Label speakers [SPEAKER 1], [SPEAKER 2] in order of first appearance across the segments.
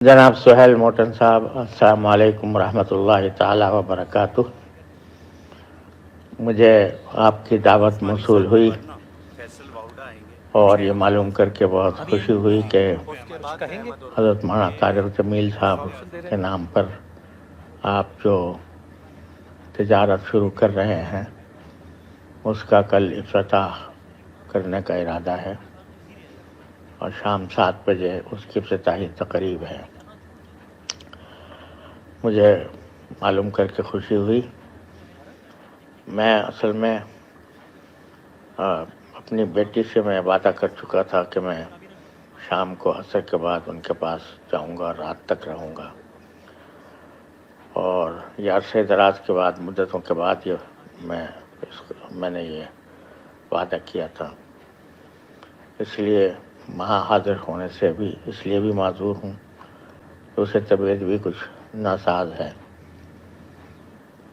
[SPEAKER 1] جناب سہیل موٹن صاحب، السلام علیکم ورحمۃ اللہ تعالی وبرکاتہ۔ مجھے آپ کی دعوت موصول ہوئی اور یہ معلوم کر کے بہت خوشی ہوئی کہ حضرت مولانا طارق جمیل صاحب کے نام پر آپ جو تجارت شروع کر رہے ہیں اس کا کل افتتاح کرنے کا ارادہ ہے اور شام 7 بجے اس کی افتتاحی تقریب ہے۔ مجھے معلوم کر کے خوشی ہوئی۔ میں اصل میں اپنی بیٹی سے میں وعدہ کر چکا تھا کہ میں شام کو عصر کے بعد ان کے پاس جاؤں گا، رات تک رہوں گا، اور یہ عرصے دراز کے بعد، مدتوں کے بعد میں نے یہ وعدہ کیا تھا۔ اس لیے وہاں حاضر ہونے سے بھی اس لیے بھی معذور ہوں کہ اسے طبیعت بھی کچھ ناساز ہے،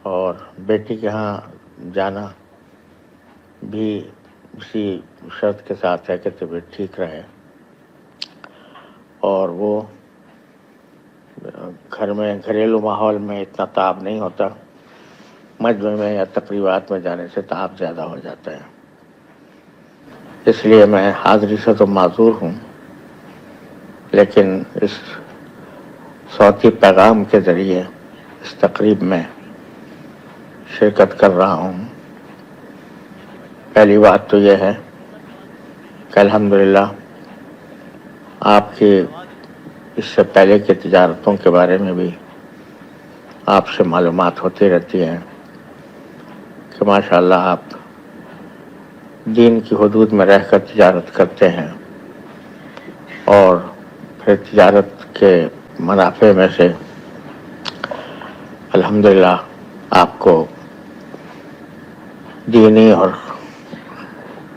[SPEAKER 1] اور بیٹی کے ہاں جانا بھی اسی شرط کے ساتھ ہے کہ طبیعت ٹھیک رہے، اور وہ گھر میں گھریلو ماحول میں اتنا تعب نہیں ہوتا، مجمع میں یا تقریبات میں جانے سے تعب زیادہ ہو جاتا ہے۔ اس لیے میں حاضری سے تو معذور ہوں، لیکن اس صوتی پیغام کے ذریعے اس تقریب میں شرکت کر رہا ہوں۔ پہلی بات تو یہ ہے کہ الحمدللہ آپ کی اس سے پہلے کی تجارتوں کے بارے میں بھی آپ سے معلومات ہوتی رہتی ہیں کہ ماشاءاللہ آپ دین کی حدود میں رہ کر تجارت کرتے ہیں، اور پھر تجارت کے منافع میں سے الحمدللہ آپ کو دینی اور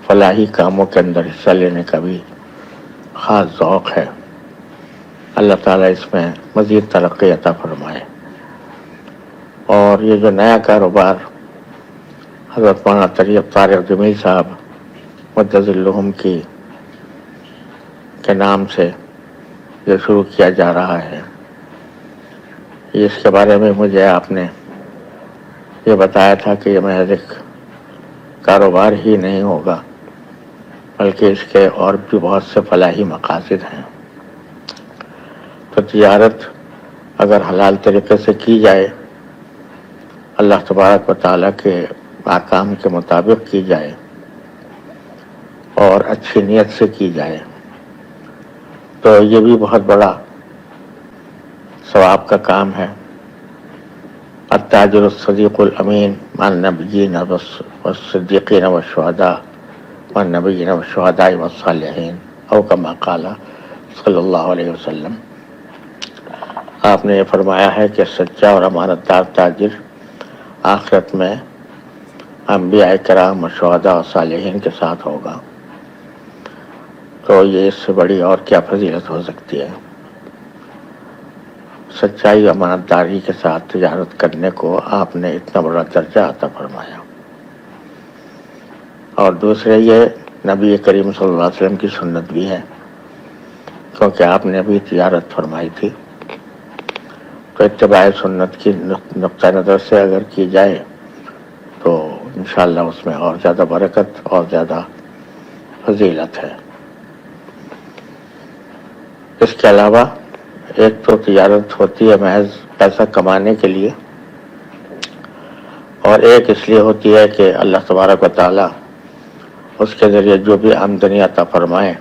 [SPEAKER 1] فلاحی کاموں کے اندر حصہ لینے کا بھی خاص ذوق ہے۔ اللہ تعالیٰ اس میں مزید ترقی عطا فرمائے۔ اور یہ جو نیا کاروبار حضرت مولانا طارق جمیل صاحب مدظ الہم کے نام سے جو شروع کیا جا رہا ہے، اس کے بارے میں مجھے آپ نے یہ بتایا تھا کہ یہ محض ایک کاروبار ہی نہیں ہوگا، بلکہ اس کے اور بھی بہت سے فلاحی مقاصد ہیں۔ تو تجارت اگر حلال طریقے سے کی جائے، اللہ تبارک و تعالیٰ کے احکام کے مطابق کی جائے اور اچھی نیت سے کی جائے، تو یہ بھی بہت بڑا ثواب کا کام ہے۔ التاجر الصدیق الامین مع النبیین والصدیقین والشہداء والنبیین والشہداء والصالحین، او کما قال صلی اللہ علیہ وسلم۔ آپ نے یہ فرمایا ہے کہ سچا اور امانت دار تاجر آخرت میں انبیاء کرام اور شہداء اور صالحین کے ساتھ ہوگا۔ تو یہ اس سے بڑی اور کیا فضیلت ہو سکتی ہے؟ سچائی اور امانت داری کے ساتھ تجارت کرنے کو آپ نے اتنا بڑا درجہ عطا فرمایا۔ اور دوسرے یہ نبی کریم صلی اللہ علیہ وسلم کی سنت بھی ہے، کیونکہ آپ نے بھی تجارت فرمائی تھی۔ تو اتباع سنت کی نقطہ نظر سے اگر کی جائے تو انشاءاللہ اس میں اور زیادہ برکت اور زیادہ فضیلت ہے۔ اس کے علاوہ ایک تو تجارت ہوتی ہے محض پیسہ کمانے کے لیے، اور ایک اس لیے ہوتی ہے کہ اللہ تبارک و تعالیٰ اس کے ذریعے جو بھی آمدنی عطا فرمائے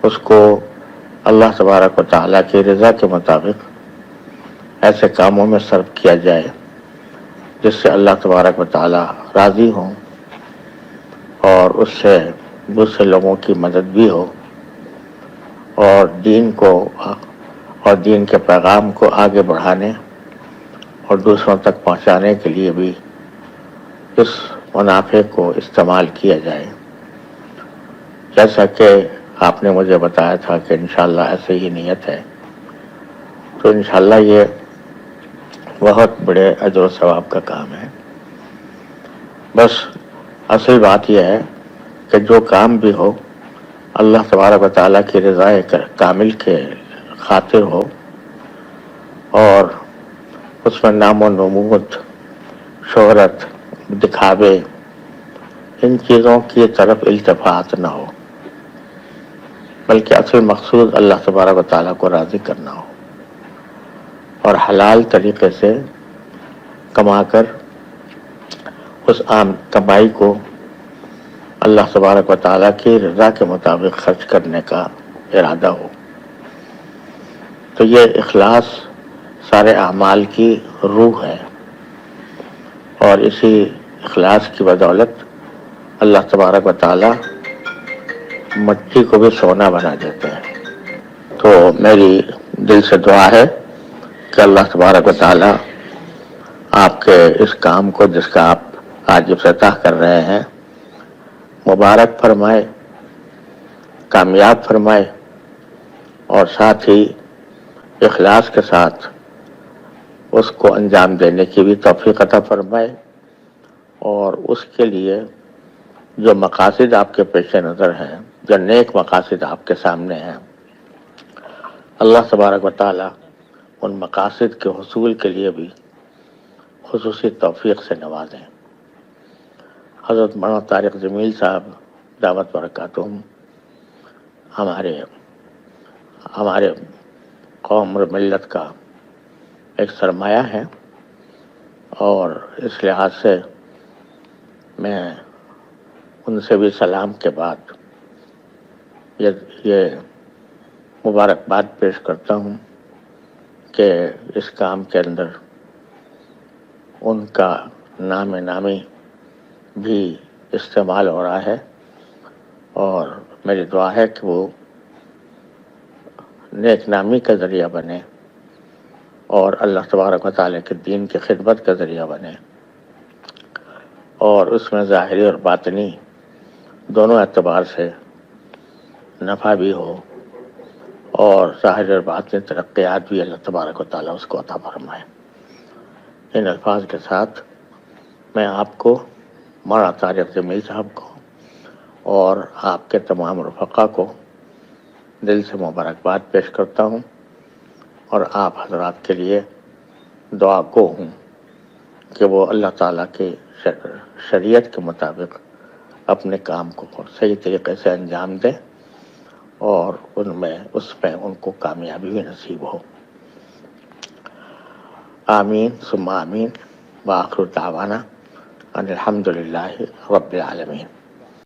[SPEAKER 1] اس کو اللہ تبارک و تعالیٰ کی رضا کے مطابق ایسے کاموں میں صرف کیا جائے جس سے اللہ تبارک و تعالیٰ راضی ہوں، اور اس سے دوسرے لوگوں کی مدد بھی ہو، اور دین کو اور دین کے پیغام کو آگے بڑھانے اور دوسروں تک پہنچانے کے لیے بھی اس منافع کو استعمال کیا جائے، جیسا کہ آپ نے مجھے بتایا تھا کہ انشاءاللہ ایسے ہی نیت ہے۔ تو انشاءاللہ یہ بہت بڑے اجر و ثواب کا کام ہے۔ بس اصل بات یہ ہے کہ جو کام بھی ہو اللہ تبارک و تعالیٰ کی رضا کامل کے خاطر ہو اور اس میں نام و نمود، شہرت، دکھاوے، ان چیزوں کی طرف التفات نہ ہو، بلکہ اصل مقصود اللہ تبارک و تعالیٰ کو راضی کرنا ہو اور حلال طریقے سے کما کر اس عام کمائی کو اللہ تبارک و تعالیٰ کی رضا کے مطابق خرچ کرنے کا ارادہ ہو۔ تو یہ اخلاص سارے اعمال کی روح ہے، اور اسی اخلاص کی بدولت اللہ تبارک و تعالیٰ مٹی کو بھی سونا بنا دیتے ہیں۔ تو میری دل سے دعا ہے کہ اللہ تبارک و تعالیٰ آپ کے اس کام کو، جس کا آپ آج افتتاح کر رہے ہیں، مبارک فرمائے، کامیاب فرمائے، اور ساتھ ہی اخلاص کے ساتھ اس کو انجام دینے کی بھی توفیق عطا فرمائے، اور اس کے لیے جو مقاصد آپ کے پیش نظر ہیں، جو نیک مقاصد آپ کے سامنے ہیں، اللہ تبارک و تعالیٰ ان مقاصد کے حصول کے لیے بھی خصوصی توفیق سے نوازیں۔ حضرت مولانا طارق جمیل صاحب دعوت برکاتہم ہمارے قوم اور ملت کا ایک سرمایہ ہے، اور اس لحاظ سے میں ان سے بھی سلام کے بعد یہ مبارکباد پیش کرتا ہوں کہ اس کام کے اندر ان کا نام نامی بھی استعمال ہو رہا ہے، اور میری دعا ہے کہ وہ نیک نامی کا ذریعہ بنے اور اللہ تبارک و تعالیٰ کے دین کی خدمت کا ذریعہ بنے، اور اس میں ظاہری اور باطنی دونوں اعتبار سے نفع بھی ہو، اور ظاہری اور باطنی ترقیات بھی اللہ تبارک و تعالیٰ اس کو عطا فرمائے۔ ان الفاظ کے ساتھ میں آپ کو، مولانا طارق جمیل صاحب کو اور آپ کے تمام رفقا کو دل سے مبارکباد پیش کرتا ہوں، اور آپ حضرات کے لیے دعا گو ہوں کہ وہ اللہ تعالیٰ کے شریعت کے مطابق اپنے کام کو صحیح طریقے سے انجام دیں، اور اس میں ان کو کامیابی بھی نصیب ہو۔ آمین ثم آمین، وآخر دعوانا ان الحمد للہ رب العالمین۔